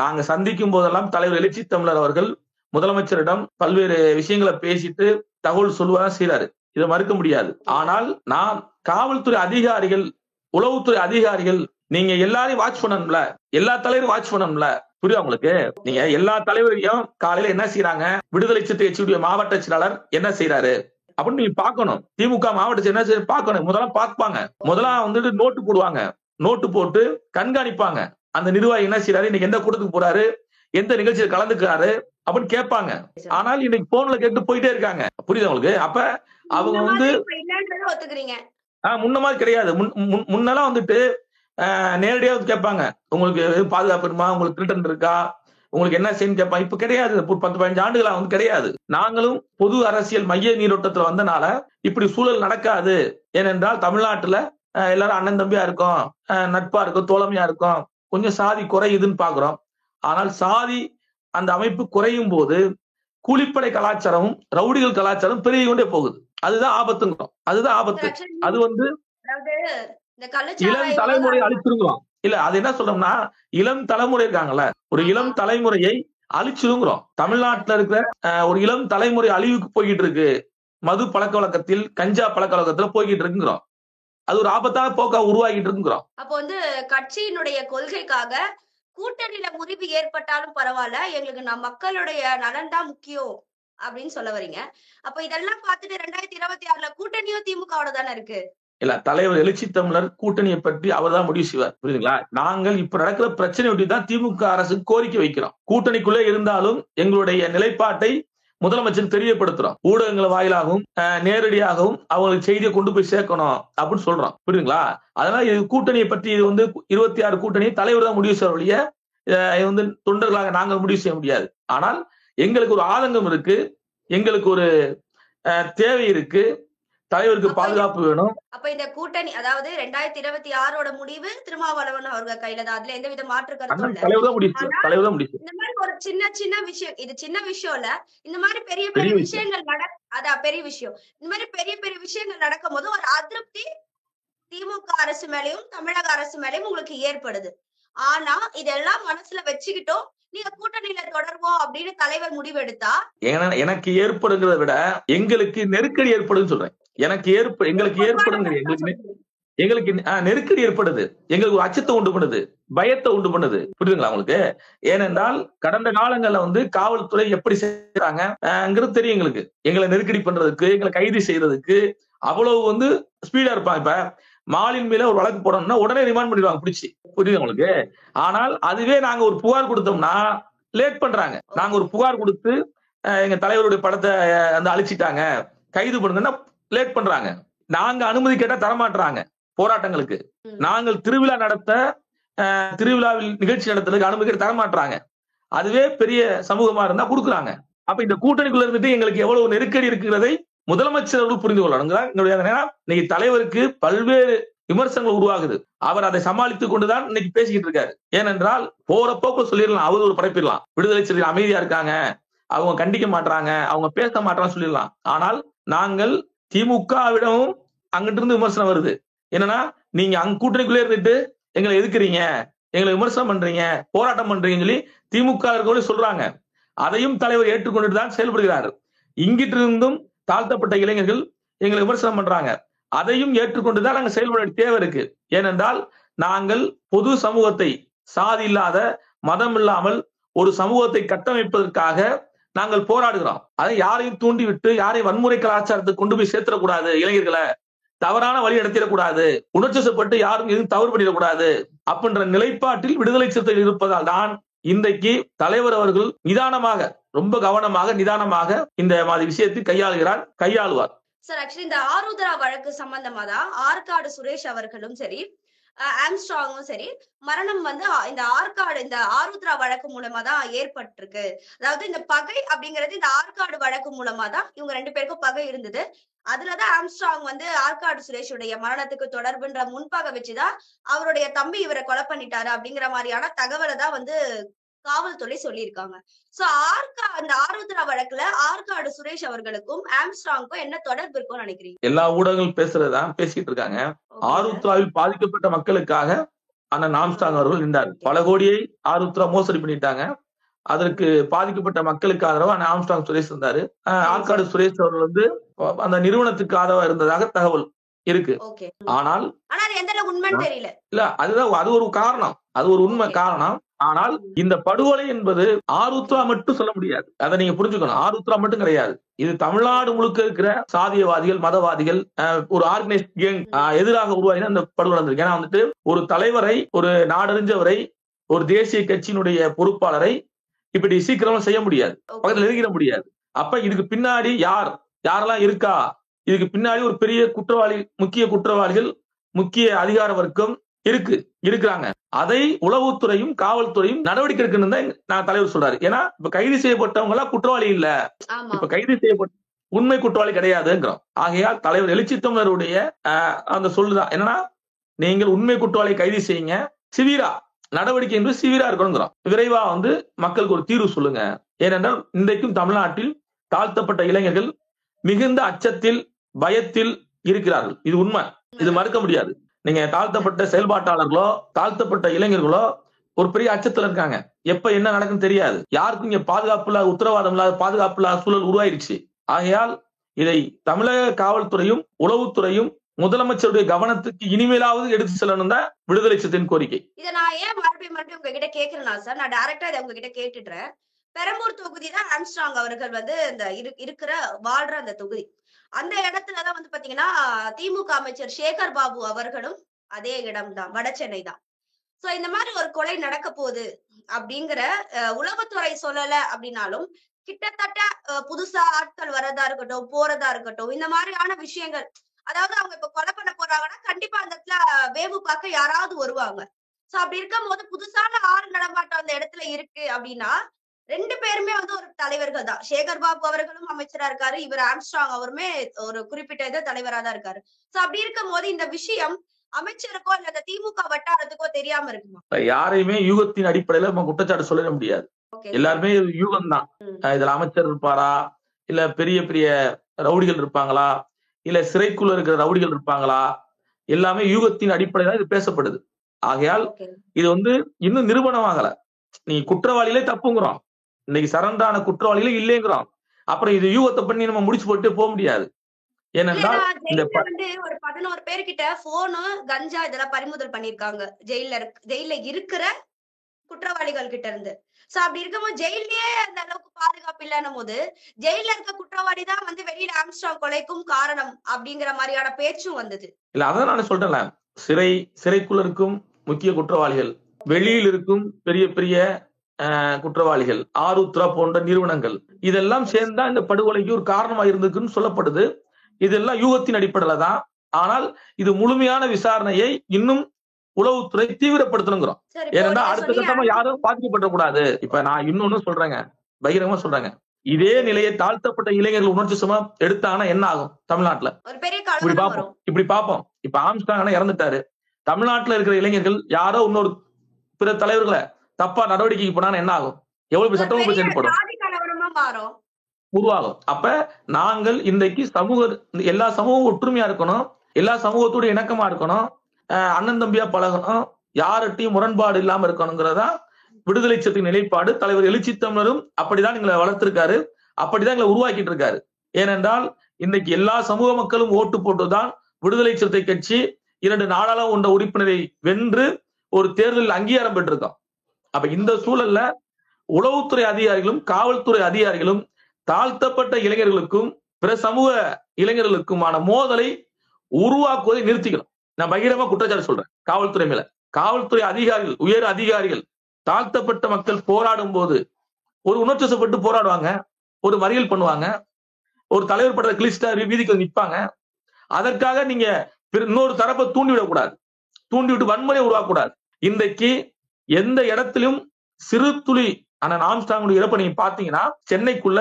நாங்க சந்திக்கும் போதெல்லாம் தலைவர் எழுச்சி தமிழர் அவர்கள் முதலமைச்சரிடம் பல்வேறு விஷயங்களை பேசிட்டு தகவல் சொல்லுவதா செய்யறாரு. இதை மறுக்க முடியாது. ஆனால் நாம் காவல்துறை அதிகாரிகள், உளவுத்துறை அதிகாரிகள், நீங்க எல்லாரையும் வாட்ச் பண்ணணும்ல, எல்லா தலைவரும் வாட்ச் பண்ணணும்ல. புரியுதா உங்களுக்கு? நீங்க எல்லா தலைவரையும் காலையில என்ன செய்யறாங்க, விடுதலை சிறுத்தை கட்சியுடைய மாவட்ட செயலாளர் என்ன செய்யறாரு அப்படின்னு நீங்க பாக்கணும். திமுக மாவட்ட என்ன செய்ய பாக்கணும். முதல்ல பார்ப்பாங்க, முதல்ல நோட்டு போடுவாங்க, நோட்டு போட்டு கண்காணிப்பாங்க. அந்த நிர்வாகி என்ன செய்யறாரு, இன்னைக்கு எந்த கூட்டத்துக்கு போறாரு, எந்த நிகழ்ச்சியில் கலந்துக்கிறாரு அப்படின்னு கேட்பாங்க. ஆனால் இன்னைக்கு போன்ல கேட்டு போயிட்டே இருக்காங்க. புரியுதா உங்களுக்கு? அப்ப அவங்க ஒத்துக்கிறீங்க. முன்ன மாதிரி கிடையாது. முன்னெல்லாம் நேரடியா கேட்பாங்க, உங்களுக்கு பாதுகாப்பு இருக்குமா, உங்களுக்கு திருட்டன் இருக்கா, உங்களுக்கு என்ன செய்யணும் கேட்பாங்க. இப்ப கிடையாது. 10-15 ஆண்டுகளா கிடையாது. நாங்களும் பொது அரசியல் மைய நீரோட்டத்துல வந்தனால இப்படி சூழல் நடக்காது. ஏனென்றால் தமிழ்நாட்டுல எல்லாரும் அண்ணன் தம்பியா இருக்கும், நட்பா இருக்கும், தோழமையா இருக்கும். கொஞ்சம் சாதி குறையுதுன்னு பாக்குறோம். ஆனால் சாதி அந்த அமைப்பு குறையும் போது கூலிப்படை கலாச்சாரமும் ரவுடிகள் கலாச்சாரம் பெருகி கொண்டே போகுது. அதுதான் ஆபத்துங்கிறோம். அதுதான் ஆபத்து. அது இளம் தலைமுறை அழிச்சிருக்கிறோம். இல்ல, அது என்ன சொல்றோம்னா, இளம் தலைமுறை இருக்காங்கல்ல, ஒரு இளம் தலைமுறையை அழிச்சிருங்கிறோம். தமிழ்நாட்டுல இருக்கிற ஒரு இளம் தலைமுறை அழிவுக்கு போய்கிட்டு இருக்கு. மது பழக்க வழக்கத்தில், கஞ்சா பழக்க வழக்கத்துல போய்கிட்டு இருக்குங்கிறோம். அது ஒரு ஆபத்தான போக்கா உருவாகிட்டு இருக்குங்கிறோம். அப்போ கட்சியினுடைய கொள்கைக்காக கூட்டணியில முறிவு ஏற்பட்டாலும் பரவாயில்ல, எங்களுக்கு மக்களுடைய நலன் தான் முக்கியம் அப்படின்னு சொல்ல வரீங்க. அப்ப இதெல்லாம் பார்த்துட்டு 2026ல கூட்டணியும் திமுகவோட தானே இருக்கு. இல்ல, தலைவர் எழுச்சி தமிழர் கூட்டணியை பற்றி அவர் தான் முடிவு செய்வார். புரியுதுங்களா? நாங்கள் இப்ப நடக்கிற பிரச்சனை ஒட்டி தான் திமுக அரசுக்கு கோரிக்கை வைக்கிறோம். கூட்டணிக்குள்ளே இருந்தாலும் எங்களுடைய நிலைப்பாட்டை முதலமைச்சர் தெரியப்படுத்துறோம். ஊடகங்கள் வாயிலாகவும் நேரடியாகவும் அவங்களுக்கு செய்தியை கொண்டு போய் சேர்க்கணும் அப்படின்னு சொல்றோம். புரியுதுங்களா? அதனால இது கூட்டணியை பற்றி இது 26 கூட்டணி தலைவர் தான் முடிவு செய்ய வழிய தொண்டர்களாக நாங்கள் முடிவு செய்ய முடியாது. ஆனால் எங்களுக்கு ஒரு ஆதங்கம் இருக்கு, எங்களுக்கு ஒரு தேவை இருக்கு, தலைவருக்கு பாதுகாப்பு வேணும். அப்ப இந்த கூட்டணி, அதாவது 2026ஓட முடிவு திருமாவளவன் அவர்கள் கையில தான். அதுல எந்த வித மாற்று கருத்தும் இல்ல. தலைவர் தான் முடிவு. இந்த மாதிரி ஒரு சின்ன விஷயம், இது சின்ன விஷயம் இல்ல, இந்த மாதிரி பெரிய விஷயங்கள் பெரிய விஷயம். இந்த மாதிரி பெரிய விஷயங்கள் நடக்கும் போது ஒரு அதிருப்தி திமுக அரசு மேலயும் தமிழக அரசு மேலயும் உங்களுக்கு ஏற்படுது. ஆனா இதெல்லாம் மனசுல வச்சுக்கிட்டோம் நீங்க கூட்டணியில தொடர்வோம் அப்படின்னு தலைவர் முடிவெடுத்தா, எனக்கு ஏற்படுங்கிறத விட எங்களுக்கு நெருக்கடி ஏற்படுன்னு சொல்றேன். எங்களுக்கு ஏற்படுங்க, எங்களுக்கு நெருக்கடி ஏற்படுது, எங்களுக்கு ஒரு அச்சத்தை உண்டு பண்ணுது, பயத்தை உண்டு பண்ணுது. புரியுதுங்களா உங்களுக்கு? ஏனென்றால் கடந்த காலங்கள்ல காவல்துறை எப்படி செய்யறாங்கிறது தெரியும் எங்களுக்கு. எங்களை நெருக்கடி பண்றதுக்கு, எங்களை கைது செய்யறதுக்கு அவ்வளவு ஸ்பீடா இருப்பாங்க. இப்ப மாலின் மேல ஒரு வழக்கு போடணும்னா உடனே ரிமாண்ட் பண்ணிடுவாங்க பிடிச்சி. புரியுது உங்களுக்கு? ஆனால் அதுவே நாங்க ஒரு புகார் கொடுத்தோம்னா லேட் பண்றாங்க. நாங்க ஒரு புகார் கொடுத்து எங்க தலைவருடைய படத்தை அழிச்சிட்டாங்க, கைது பண்ணுங்கன்னா லேட் பண்றாங்க. நாங்க அனுமதி கேட்டா தரமாட்டுறாங்க போராட்டங்களுக்கு. நாங்கள் திருவிழா நடத்த திருவிழாவில் நிகழ்ச்சி நடத்துறதுக்கு அனுமதி தர மாட்டாங்க. அதுவே பெரிய சமூகமா இருந்தா கொடுக்குறாங்க. அப்ப இந்த கூட்டணிக்குள்ள இருந்துட்டு எங்களுக்கு எவ்வளவு நெருக்கடி இருக்கிறதை முதலமைச்சர் அவர்கள் புரிந்து கொள்ளணும். இன்னைக்கு தலைவருக்கு பல்வேறு விமர்சனங்கள் உருவாகுது. அவர் அதை சமாளித்துக் கொண்டுதான் இன்னைக்கு பேசிக்கிட்டு இருக்காரு. ஏனென்றால் போற போக்கு சொல்லிடலாம், அவதூறு பரப்பிடலாம், விடுதலை சிறுத்தைகள் அமைதியா இருக்காங்க, அவங்க கண்டிக்க மாட்டாங்க, அவங்க பேச மாட்டாங்க சொல்லிடலாம். ஆனால் நாங்கள் திமுகவிடமும் அங்கிட்டு இருந்து விமர்சனம் வருது. என்னன்னா, நீங்க அங்க கூட்டணிக்குள்ளே இருந்துட்டு எங்களை எதுக்குறீங்க, எங்களை விமர்சனம் பண்றீங்க, போராட்டம் பண்றீங்கன்னு சொல்லி திமுக சொல்றாங்க. அதையும் தலைவர் ஏற்றுக்கொண்டு தான் செயல்படுகிறார். இங்கிட்டு இருந்தும் தாழ்த்தப்பட்ட இளைஞர்கள் எங்களை விமர்சனம் பண்றாங்க. அதையும் ஏற்றுக்கொண்டுதான் நாங்கள் செயல்பட தேவை இருக்கு. ஏனென்றால் நாங்கள் பொது சமூகத்தை, சாதி இல்லாத, மதம் இல்லாமல் ஒரு சமூகத்தை கட்டமைப்பதற்காக நாங்கள் போராடுகிறோம். அதை யாரையும் தூண்டிவிட்டு யாரையும் வன்முறை கலாச்சாரத்தை கொண்டு போய் சேர்த்திடக்கூடாது, இளைஞர்களை தவறான வழி நடத்திடக்கூடாது, உணர்ச்சிப்பட்டு யாரும் எதுவும் தவறு பண்ணிடக்கூடாது அப்படின்ற நிலைப்பாட்டில் விடுதலை சிறுத்தைகள் இருப்பதால் தான் இன்றைக்கு தலைவர் அவர்கள் நிதானமாக, ரொம்ப கவனமாக, நிதானமாக இந்த மாதிரி விஷயத்தை கையாளுவார். சார், ஆக்சுவலி இந்த ஆருத்ரா வழக்கு சம்பந்தமா தான் ஆற்காடு சுரேஷ் அவர்களும் சரி, ஆம்ஸ்ட்ராங்கும் சரி, மரணம் வந்து இந்த ஆருத்ரா வழக்கு மூலமா தான் ஏற்பட்டிருக்கு. அதாவது இந்த பகை அப்படிங்கிறது இந்த ஆற்காடு வழக்கு மூலமா தான் இவங்க 2 பேருக்கும் பகை இருந்தது. அதுலதான் ஆம்ஸ்ட்ராங் வந்து ஆற்காடு சுரேஷுடைய மரணத்துக்கு தொடர்புன்ற முன்பகை வச்சுதான் அவருடைய தம்பி இவரை கொலை பண்ணிட்டாரு அப்படிங்கிற மாதிரியான தகவலை தான் வந்து காவல்துறை சொல்லியிருக்காங்க. சோ அந்த ஆருத்ரா வழக்குல ஆற்காடு சுரேஷ் அவர்களுக்கும் ஆம்ஸ்ட்ராங்க்கும் என்ன தொடர்பு இருக்கும்னு நினைக்கிறீங்க? எல்லா ஊடகங்கள் பேசுறதுதான் பேசிட்டு இருக்காங்க. ஆருத்ராவில் பாதிக்கப்பட்ட மக்களுக்காக அண்ணன் ஆம்ஸ்ட்ராங் அவர்கள் நின்றார். பல கோடியை ஆருத்ரா மோசடி பண்ணிட்டாங்க. அதற்கு பாதிக்கப்பட்ட மக்களுக்கு ஆதரவா ஆம்ஸ்ட்ராங் சுரேஷ் இருந்தாரு. ஆற்காடு சுரேஷ் அவர்கள் வந்து அந்த நிறுவனத்துக்கு ஆதரவா இருந்ததாக தகவல் இருக்கு. ஆனால் எந்த உண்மைன்னு தெரியல. இல்ல, அதுதான், அது ஒரு காரணம், அது ஒரு உண்மை காரணம். ஆனால் இந்த படுகொலை என்பது ஆருத்ரா மட்டும் சொல்ல முடியாது. அதை நீங்க புரிஞ்சுக்கணும். ஆருத்ரா மட்டும் கிடையாது. இது தமிழ்நாடு முழுக்க இருக்கிற சாதியவாதிகள், மதவாதிகள், ஒரு ஆர்கனைஸ்ட் கேங் எதிராக உருவாகின அந்த படுகொலை நடந்திருக்கு. ஏன்னா வந்துட்டு ஒரு தலைவரை, ஒரு நாடறிஞ்சவரை, ஒரு தேசிய கட்சியினுடைய பொறுப்பாளரை இப்படி சீக்கிரமா செய்ய முடியாது, பக்கத்துல நெருங்கிட முடியாது. அப்ப இதுக்கு பின்னாடி யாரெல்லாம் இருக்கா, இதுக்கு பின்னாடி ஒரு பெரிய குற்றவாளி, முக்கிய குற்றவாளிகள், முக்கிய அதிகார வர்க்கம் இருக்கிறாங்க. அதை உளவுத்துறையும் காவல்துறையும் நடவடிக்கை எடுக்கணும் தான் நான் தலைவர் சொல்றாரு. ஏன்னா இப்ப கைது செய்யப்பட்டவங்க எல்லாம் குற்றவாளி இல்ல, இப்ப கைது செய்யப்பட்ட உண்மை குற்றவாளி கிடையாதுங்கிறோம். ஆகையால் தலைவர் எழுச்சி தமிழருடைய அந்த சொல்லுதான் என்னன்னா, நீங்கள் உண்மை குற்றவாளியை கைது செய்யுங்க, சிவிரா நடவடிக்கை என்று சிவிரா இருக்கணுங்கிறோம். விரைவா வந்து மக்களுக்கு ஒரு தீர்வு சொல்லுங்க. ஏனென்றால் இன்றைக்கும் தமிழ்நாட்டில் தாழ்த்தப்பட்ட இளைஞர்கள் மிகுந்த அச்சத்தில், பயத்தில் இருக்கிறார்கள். இது உண்மை, இது மறுக்க முடியாது. நீங்க தாழ்த்தப்பட்ட செயல்பாட்டாளர்களோ, தாழ்த்தப்பட்ட இளைஞர்களோ ஒரு பெரிய அச்சத்துல இருக்காங்க. எப்ப என்ன நடக்குன்னு தெரியாது. யாருக்கும் இங்க பாதுகாப்பு இல்லாத, உத்தரவாதம் இல்லாத, பாதுகாப்பு இல்லாத சூழல் உருவாயிருச்சு. ஆகையால் இதை தமிழக காவல்துறையும் உளவுத்துறையும் முதலமைச்சருடைய கவனத்துக்கு இனிமேலாவது எடுத்து செல்லணும் தான் விடுதலை சிறுத்தைகளின் கோரிக்கை. இதை நான் ஏன் மறுபடியும் உங்ககிட்ட கேட்கிறேன்னா சார், நான் டைரக்டா இதை உங்ககிட்ட கேட்டுடுறேன். பெரம்பூர் தொகுதி தான் ஆம்ஸ்ட்ராங் அவர்கள் வந்து இந்த வாழ்ற அந்த தொகுதி. அந்த இடத்துலதான் வந்து பாத்தீங்கன்னா திமுக அமைச்சர் சேகர் பாபு அவர்களும் அதே இடம் தான், வட சென்னை தான். சோ இந்த மாதிரி ஒரு கொலை நடக்க போகுது அப்படிங்கிற உளவுத்துறை சொல்லல அப்படின்னாலும், கிட்டத்தட்ட புதுசா ஆட்கள் வரதா இருக்கட்டும், போறதா இருக்கட்டும், இந்த மாதிரியான விஷயங்கள், அதாவது அவங்க இப்ப கொலை பண்ண போறாங்கன்னா கண்டிப்பா அந்த இடத்துல வேவு பார்க்க யாராவது வருவாங்க. சோ அப்படி இருக்கும் போது புதுசான ஆள் நடமாட்டம் அந்த இடத்துல இருக்கு அப்படின்னா 2 பேருமே வந்து ஒரு தலைவர்கள் தான். சேகர் பாபு அவர்களும் அமைச்சரா இருக்காரு, இவர் ஆம்ஸ்ட்ராங் அவருமே ஒரு குறிப்பிட்ட தலைவரா தான் இருக்காரு. சோ அப்படி இருக்கும் போது இந்த விஷயம் அமைச்சருக்கோ இல்ல திமுக வட்டாரத்துக்கோ தெரியாம இருக்குமா? யாரையுமே யூகத்தின் அடிப்படையில நம்ம குற்றச்சாட்டு சொல்ல முடியாது. எல்லாருமே யூகம் தான். இதுல அமைச்சர் இருப்பாரா, இல்ல பெரிய பெரிய ரவுடிகள் இருப்பாங்களா, இல்ல சிறைக்குள்ள இருக்கிற ரவுடிகள் இருப்பாங்களா, எல்லாமே யூகத்தின் அடிப்படையில இது பேசப்படுது. ஆகையால் இது வந்து இன்னும் நிரூபணமாகல. நீ குற்றவாளிகளே தப்புங்கிறோம், இன்னைக்கு சரண்டான குற்றவாளிகளே இல்லைங்கிறோம். அப்புறம் இது யூகத்தை பண்ணி நம்ம முடிச்சு போட்டு போக முடியாது. ஏனென்றால் இந்த ஒரு 11 பேர்கிட்ட போனு, கஞ்சா இதெல்லாம் பறிமுதல் பண்ணிருக்காங்க ஜெயில இருக்கிற குற்றவாளிகள் கிட்ட இருந்து. சோ அப்படி இருக்கும்போது ஜெயிலே அந்த அளவுக்கு பாதுகாப்பு இல்லன்னும் போது ஜெயில இருக்க குற்றவாளி தான் வந்து வெளியில ஆம்ஸ்ட்ராங் கொலைக்கும் காரணம் அப்படிங்கிற மாதிரியான பேச்சும் வந்தது. இல்ல, அதான் நான் சொல்றேன்ல, சிறைக்குள்ள இருக்கும் முக்கிய குற்றவாளிகள், வெளியில் இருக்கும் பெரிய பெரிய குற்றவாளிகள், ஆருத்ரா போன்ற நிறுவனங்கள், இதெல்லாம் சேர்ந்தா இந்த படுகொலைக்கு ஒரு காரணமா இருந்திருக்குன்னு சொல்லப்படுது. இதெல்லாம் யூகத்தின் அடிப்படையில தான். ஆனால் இது முழுமையான விசாரணையை இன்னும் உளவுத்துறை தீவிரப்படுத்தணுங்கிறோம். சரி, இப்போ ஏனென்றா நீங்க அடுத்த சொன்னீங்க கட்டமா யாரும் பாதிக்கப்படக்கூடாது. இப்ப நான் இன்னொன்னு சொல்றேங்க, பகிரங்கமா சொல்றேங்க. இதே நிலையை தாழ்த்தப்பட்ட இளைஞர்கள் உணர்ச்சி சும எடுத்தாங்கன்னா என்ன ஆகும் தமிழ்நாட்டுல? ஒரு பெரிய இப்படி கலவரம் பார்ப்போம், வரும். இப்படி பார்ப்போம். இப்ப ஆம்ஸ்ட்ராங் இறந்துட்டாரு. தமிழ்நாட்டுல இருக்கிற இளைஞர்கள் யாரோ இன்னொரு பிற தலைவர்களை தப்பா நடவடிக்கைக்கு போனா என்ன ஆகும்? எவ்வளவு ஒரு சட்டமும் பெரிய செயல்படும், ஜாதி கலவரமா மாறும். உருவாகும். அப்ப நாங்கள் இன்றைக்கு எல்லா சமூகம் ஒற்றுமையா இருக்கணும், எல்லா சமூகத்தோட இணக்கமா இருக்கணும், அண்ணன் தம்பியா பழகணும், யார்கிட்டையும் முரண்பாடு இல்லாம இருக்கணுங்கிறதா விடுதலை சிறுத்தைகளின் நிலைப்பாடு. தலைவர் எழுச்சி தமிழரும் அப்படிதான் எங்களை வளர்த்திருக்காரு, அப்படிதான் எங்களை உருவாக்கிட்டு இருக்காரு. ஏனென்றால் இன்னைக்கு எல்லா சமூக மக்களும் ஓட்டு போட்டுதான் விடுதலை சிறுத்தை கட்சி 2 நாடாளுமன்ற உறுப்பினரை வென்று ஒரு தேர்தலில் அங்கீகாரம் பெற்றிருக்கோம். அப்ப இந்த சூழல்ல உளவுத்துறை அதிகாரிகளும் காவல்துறை அதிகாரிகளும் தாழ்த்தப்பட்ட இளைஞர்களுக்கும் பிற சமூக இளைஞர்களுக்குமான மோதலை உருவாக்குவதை நிறுத்திக்கணும். நான் பகிரமா குற்றச்சாட்டு சொல்றேன் காவல்துறை மேல. காவல்துறை அதிகாரிகள், உயர் அதிகாரிகள் தாழ்த்தப்பட்ட மக்கள் போராடும் போது ஒரு உணர்ச்சிவசப்பட்டு போராடுவாங்க, ஒரு மறியல் பண்ணுவாங்க, ஒரு தலைவர் படத்தை கிழிச்சிட்டு வீதிக்கு நிற்பாங்க. அதற்காக நீங்க இன்னொரு தரப்பை தூண்டிவிடக்கூடாது, தூண்டிவிட்டு வன்முறை உருவாக்கக்கூடாது. இன்றைக்கு எந்த இடத்திலும் சிறு துளி அண்ணன் ஆம்ஸ்ட்ராங் இறப்ப நீங்க பாத்தீங்கன்னா சென்னைக்குள்ள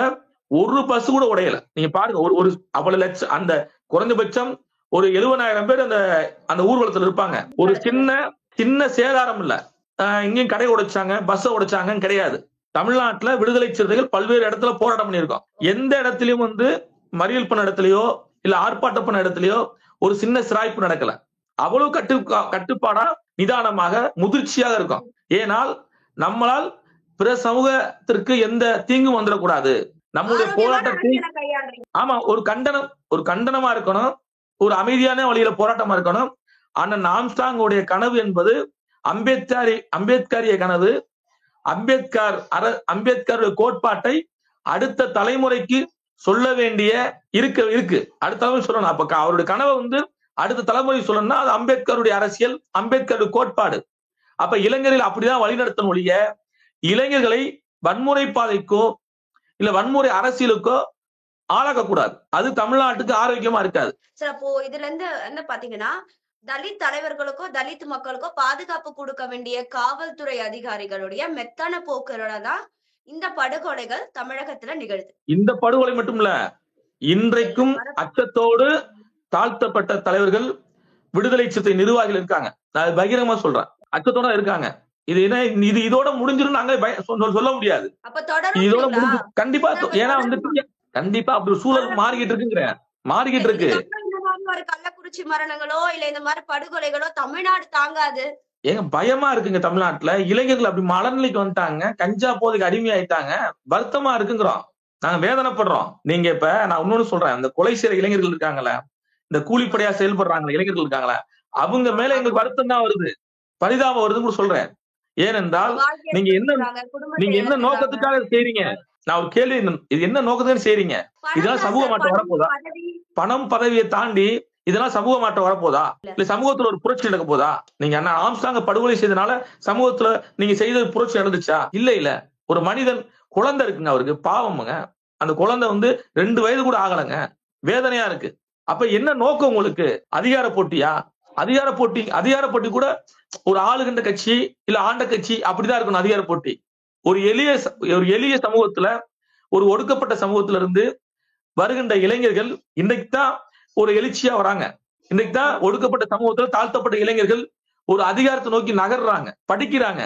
ஒரு பஸ் கூட உடையல. நீங்க பாருங்க, ஒரு அவ்வளவு லட்சம், அந்த குறைந்தபட்சம் ஒரு 70,000 பேர் அந்த ஊர்வலத்துல இருப்பாங்க. ஒரு சின்ன சேதாரம் இல்ல. இங்கேயும் கடை உடைச்சாங்க, பஸ் உடைச்சாங்க கிடையாது. தமிழ்நாட்டுல விடுதலை சிறுத்தைகள் பல்வேறு இடத்துல போராட்டம் பண்ணியிருக்கோம். எந்த இடத்திலும் மறியல் பண்ண இடத்துலயோ இல்ல ஆர்ப்பாட்டம் பண்ண இடத்துலயோ ஒரு சின்ன சிராய்ப்பு நடக்கல. அவ்வளவு கட்டுப்பாடா நிதானமாக முதிர்ச்சியாக இருக்கும். ஏனால் நம்மளால் பிற சமூகத்திற்கு எந்த தீங்கும் வந்துடக்கூடாது. நம்முடைய போராட்டத்தை ஆமா ஒரு கண்டனமா இருக்கணும், ஒரு அமைதியான வழியில போராட்டமா இருக்கணும். அண்ணன் ஆம்ஸ்ட்ராங் உடைய கனவு என்பது அம்பேத்கரிய கனவு. அம்பேத்கருடைய கோட்பாட்டை அடுத்த தலைமுறைக்கு சொல்ல வேண்டிய இருக்கு. அடுத்த தலைமுறை சொல்லணும். அப்ப அவருடைய கனவை அடுத்த தலைமுறை சொல்லணும்னா அது அம்பேத்கருடைய அரசியல், அம்பேத்கருடைய கோட்பாடு. அப்ப இளைஞர்கள் அப்படிதான் வழிநடத்தணும் ஒழிய இளைஞர்களை வன்முறை பாதைக்கோ இல்ல வன்முறை அரசியலுக்கோ ஆளாக்கக்கூடாது. அது தமிழ்நாட்டுக்கு ஆரோக்கியமா இருக்காது. சார், அப்போ இதுல இருந்து என்ன பாத்தீங்கன்னா, தலித் தலைவர்களுக்கோ தலித் மக்களுக்கோ பாதுகாப்பு கொடுக்க வேண்டிய காவல்துறை அதிகாரிகளுடைய மெத்தன போக்குகளோட தான் இந்த படுகொலைகள் தமிழகத்துல நிகழுது. இந்த படுகொலை மட்டும் இல்ல, இன்றைக்கும் அச்சத்தோடு தாழ்த்தப்பட்ட தலைவர்கள் விடுதலை சிறுத்தை நிர்வாகிகள் இருக்காங்க. நான் பகிரங்கமா சொல்றேன், அச்சத்தோட இருக்காங்க. இதோட முடிஞ்சிரும் நாங்க சொல்ல முடியாது. இதோட முடிஞ்சு கண்டிப்பா. ஏன்னா கண்டிப்பா அப்படி சூழல் மாறிக்கிட்டு இருக்கு. ஒரு கள்ளக்குறிச்சி மரணங்களோ இல்ல இந்த மாதிரி படுகொலைகளோ தமிழ்நாடு தாங்காது. ஏங்க பயமா இருக்குங்க. தமிழ்நாட்டுல இளைஞர்கள் அப்படி மலர்நிலைக்கு வந்துட்டாங்க, கஞ்சா போதைக்கு அடிமையாயிட்டாங்க. வருத்தமா இருக்குங்கிறோம், நாங்க வேதனைப்படுறோம். நீங்க இப்ப நான் இன்னொன்னு சொல்றேன், இந்த கொலை செய்யற இளைஞர்கள் இருக்காங்களே, இந்த கூலிப்படையா செயல்படுறாங்க இளைஞர்கள் இருக்காங்களே, அவங்க மேல எங்களுக்கு வருத்தம் தான் வருது, பரிதாபம் வருதுன்னு சொல்றேன். ஏனென்றால் நீங்க என்ன நோக்கத்துக்காக செய்றீங்க? நான் ஒரு கேள்வி, இது என்ன நோக்கத்துக்கு செய்றீங்க? இதெல்லாம் சமூக மாற்றம் வரப்போதா? பணம் பதவியை தாண்டி இதெல்லாம் சமூக மாற்றம் வரப்போதா? இல்ல சமூகத்துல ஒரு புரட்சி நடக்க போதா? நீங்க அண்ணா ஆம்ஸ்ட்ராங் படுகொலை செய்தனால சமூகத்துல நீங்க செய்த புரட்சி நடந்துச்சா? இல்ல. ஒரு மனிதன் குழந்தை இருக்குங்க, அவருக்கு பாவமுங்க. அந்த குழந்தை 2 வயது கூட ஆகலைங்க, வேதனையா இருக்கு. அப்ப என்ன நோக்கம் உங்களுக்கு? அதிகார போட்டியா? அதிகார போட்டி கூட ஒரு ஆளுகின்ற கட்சி இல்ல ஆண்ட கட்சி அப்படிதான் இருக்கணும். அதிகார போட்டி ஒரு எளிய சமூகத்துல, ஒரு ஒடுக்கப்பட்ட சமூகத்துல இருந்து வருகின்ற இளைஞர்கள் இன்னைக்கு தான் ஒரு எழுச்சியா வராங்க. இன்னைக்கு தான் ஒடுக்கப்பட்ட சமூகத்துல தாழ்த்தப்பட்ட இளைஞர்கள் ஒரு அதிகாரத்தை நோக்கி நகர்றாங்க, படிக்கிறாங்க,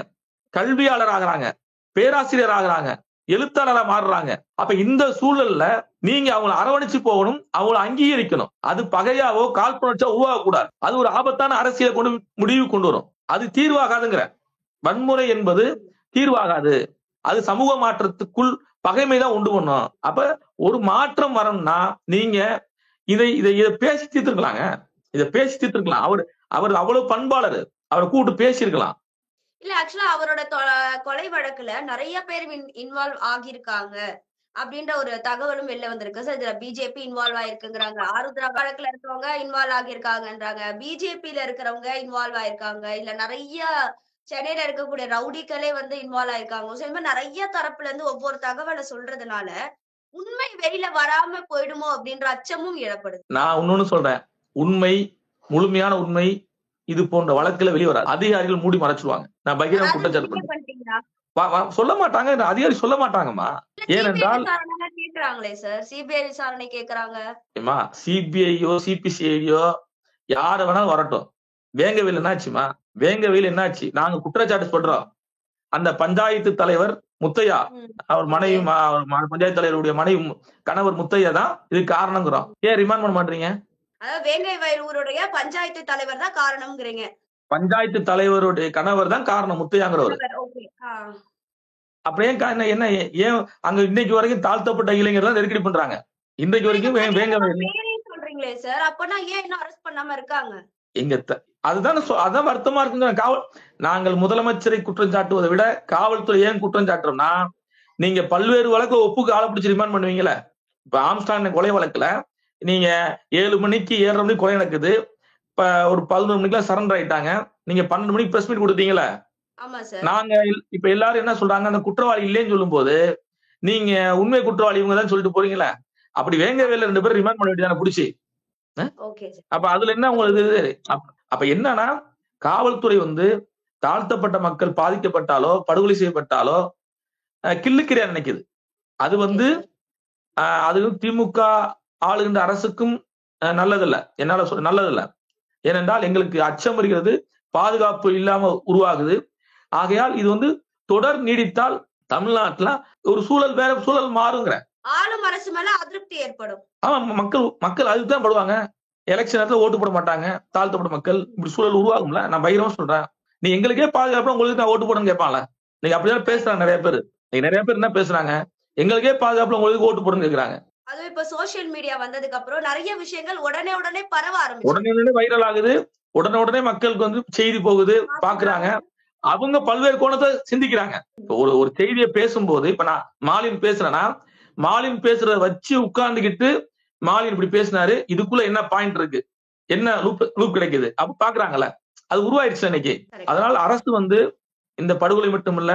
கல்வியாளர் ஆகிறாங்க, பேராசிரியர் ஆகிறாங்க, எழுத்தாளரா மாறுறாங்க. அப்ப இந்த சூழல்ல நீங்க அவங்களை அரவணைச்சு போகணும், அவங்களை அங்கீகரிக்கணும். அது பகையாவோ காழ்ப்புணர்ச்சியா உருவாக கூடாது. அது ஒரு ஆபத்தான அரசியலை முடிவு கொண்டு வரும். அது தீர்வாகாதுங்கிற. வன்முறை என்பது தீர்வாகாது. அது சமூக மாற்றத்துக்குள் பகைமைதான் உண்டு பண்ணும். அப்ப ஒரு மாற்றம் வரணும்னா நீங்க இதை பேசி தீர்த்திருக்கலாங்க. இதை பேசி தீர்த்திருக்கலாம். அவர் அவ்வளவு பண்பாளர், அவரை கூப்பிட்டு பேசியிருக்கலாம். இல்ல, ஆக்சுவலா அவரோட கொலை வழக்குல நிறைய பேர் இன்வால்வ் ஆகியிருக்காங்க அப்படின்ற ஒரு தகவலும் வெளில வந்திருக்கு சார். இதுல பிஜேபி இன்வால்வ் ஆயிருக்குங்கிறாங்க, ஆருத்ரா வழக்குல இருக்கவங்க இன்வால்வ் ஆகியிருக்காங்கன்றாங்க, பிஜேபியில இருக்கிறவங்க இன்வால்வ் ஆயிருக்காங்க, இல்ல நிறைய சென்னையில இருக்கக்கூடிய ரவுடிகளே இன்வால்வ் ஆயிருக்காங்க. சோ இந்த மாதிரி நிறைய தரப்புல இருந்து ஒவ்வொரு தகவலை சொல்றதுனால உண்மை வெளியில வராம போயிடுமோ அப்படின்ற அச்சமும் ஏற்படுது. நான் இன்னொன்னு சொல்றேன், உண்மை, முழுமையான உண்மை இது போன்ற வழக்குல வெளியே வராது. அதிகாரிகள் மூடி மறைச்சிருவாங்க. நான் பகிரங்க குற்றச்சாட்டு பண்றேன். சொல்ல மாட்டாங்க. அதிகாரி சொல்ல மாட்டாங்கம்மா. ஏனென்றால் கேக்குறாங்களே சார், சிபிஐ விசாரணை கேக்குறாங்க. சிபிஐயோ சிபிசிஐயோ யாரு வேணாலும் வரட்டும். வேங்கவேல் என்னாச்சுமா? வேங்கவேல் என்னாச்சு? நாங்க குற்றச்சாட்டு சொல்றோம். அந்த பஞ்சாயத்து தலைவர் முத்தையா, அவர் மனைவி, பஞ்சாயத்து தலைவருடைய மனைவி கணவர் முத்தையா தான் இதுக்கு காரணங்கிறோம். ஏன் ரிமாண்ட் பண்ண மாட்டீங்க? அதாவது வேங்கை வயலூருடைய பஞ்சாயத்து தலைவர் தான் காரணம்ங்கிறீங்க. பஞ்சாயத்து தலைவருடைய கணவர் தான் காரணம், முத்தையாங்கிறவர். அப்படியே என்ன ஏன் அங்க இன்னைக்கு வரைக்கும் தாழ்த்தப்பட்ட இளைஞர்கள் நெருக்கடி பண்றாங்க. இன்றைக்கு வரைக்கும் சொல்றீங்களே சார், அப்பனா ஏன் இன்னும் அரெஸ்ட் பண்ணாம இருக்காங்க? எங்க அதுதான் அதான் வருத்தமா இருக்குங்க. காவல் நாங்கள் முதலமைச்சரை குற்றம் சாட்டுவதை விட காவல்துறை ஏன் குற்றம் சாட்டுறோம்னா, நீங்க பல்வேறு வழக்கு ஒப்புக்கு ஆளை பிடிச்சி ரிமாண்ட் பண்ணுவீங்கல்ல. இப்ப ஆம்ஸ்டாங் கொலை வழக்குல நீங்க 7 மணிக்கு 7:30 மணிக்கு கொலை நடக்குது. இப்ப ஒரு 11 மணிக்கெல்லாம் சரண்டர் ஆயிட்டாங்க. நீங்க 12 மணிக்கு பிரஸ் மீட் கொடுத்தீங்கல்ல. நாங்க இப்ப எல்லாரும் என்ன சொல்றாங்க, அந்த குற்றவாளி இல்லைன்னு சொல்லும் போது நீங்க உண்மை குற்றவாளி இவங்க தான் சொல்லிட்டு போறீங்களா? அப்படி வேங்கவேல 2 பேரும் ரிமாண்ட் பண்ண வேண்டியதான புடிச்சு. அப்ப அதுல என்ன உங்களுக்கு அப்ப என்னன்னா, காவல்துறை தாழ்த்தப்பட்ட மக்கள் பாதிக்கப்பட்டாலோ படுகொலை செய்யப்பட்டாலோ கிள்ளுக்கிறியா நினைக்குது. அது அது திமுக ஆளுகின்ற அரசுக்கும் நல்லதில்ல. என்னால சொல்ல நல்லதில்ல. ஏனென்றால் எங்களுக்கு அச்சம் வருகிறது, பாதுகாப்பு இல்லாம உருவாகுது. ஆகையால் இது தொடர் நீடித்தால் தமிழ்நாட்டுல ஒரு வேற சூழல் மாறுங்கிற ஆளும் அரசு மேல அதிருப்தி ஏற்படும். ஆமா, மக்கள் அதுதான் படுவாங்க. எலெக்ஷன் நேரத்துல ஓட்டு போட மாட்டாங்க தாழ்த்தப்பட்ட மக்கள். இப்படி சூழல் உருவாகும்ல. நான் பகிரமா சொல்றேன். நீ எங்களுக்கே பாதுகாப்பு, உங்களுக்கு நான் ஓட்டு போடணும்னு கேட்பான்ல. நீங்க அப்படிதான் பேசுறாங்க நிறைய பேர். நிறைய பேர் என்ன பேசுறாங்க, எங்களுக்கே பாதுகாப்புல உங்களுக்கு ஓட்டு போடணும்னு கேக்குறாங்க. அது இப்ப சோசியல் மீடியா வந்ததுக்கு அப்புறம் நிறைய விஷயங்கள் உடனே பரவ ஆரம்பிச்சு, உடனே வைரல் ஆகுது. உடனே மக்களுக்கு செய்தி போகுது, பாக்குறாங்க. அவங்க பல்வேறு கோணத்தை சிந்திக்கிறாங்க. ஒரு செய்தியை பேசும்போது, இப்ப நான் மாலின் பேசுறேன்னா, மாலின் பேசுறத வச்சு உட்கார்ந்துகிட்டு மாலின் இப்படி பேசினாரு, இதுக்குள்ள என்ன பாயிண்ட் இருக்கு, என்ன லூப் கிடைக்குது அப்ப பாக்குறாங்கல்ல. அது உருவாயிருச்சு இன்னைக்கு. அதனால அரசு இந்த படுகொலை மட்டுமல்ல,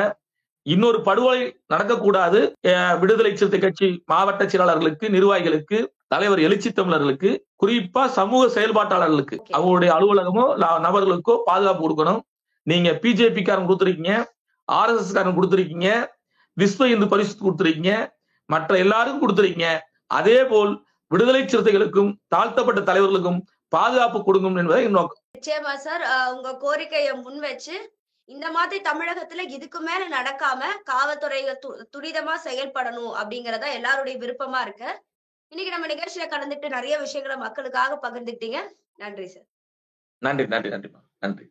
இன்னொரு படுகொலை நடக்கக்கூடாது. விடுதலை சிறுத்தை கட்சி மாவட்ட செயலாளர்களுக்கு, நிர்வாகிகளுக்கு, தலைவர் எழுச்சி தமிழர்களுக்கு, குறிப்பா சமூக செயல்பாட்டாளர்களுக்கு, அவங்களுடைய அலுவலகமோ நபர்களுக்கோ பாதுகாப்பு கொடுக்கணும். நீங்க பிஜேபி காரன் கொடுத்திருக்கீங்க, RSS காரன் கொடுத்திருக்கீங்க, விஸ்வ இந்து பரிசு கொடுத்திருக்கீங்க, மற்ற எல்லாருக்கும் கொடுத்திருக்கீங்க. அதே போல் விடுதலை சிறுத்தைகளுக்கும் தாழ்த்தப்பட்ட தலைவர்களுக்கும் பாதுகாப்பு கொடுக்கும் என்பதை நோக்கம். நிச்சயமா சார், உங்க கோரிக்கையை முன் வச்சு இந்த மாதிரி தமிழகத்துல இதுக்கு மேல நடக்காம காவல்துறை துரிதமா செயல்படணும் அப்படிங்கறதா எல்லாருடைய விருப்பமா இருக்கு. இன்னைக்கு நம்ம நிகழ்ச்சியில கலந்துட்டு நிறைய விஷயங்களை மக்களுக்காக பகிர்ந்துட்டீங்க. நன்றி சார். நன்றி.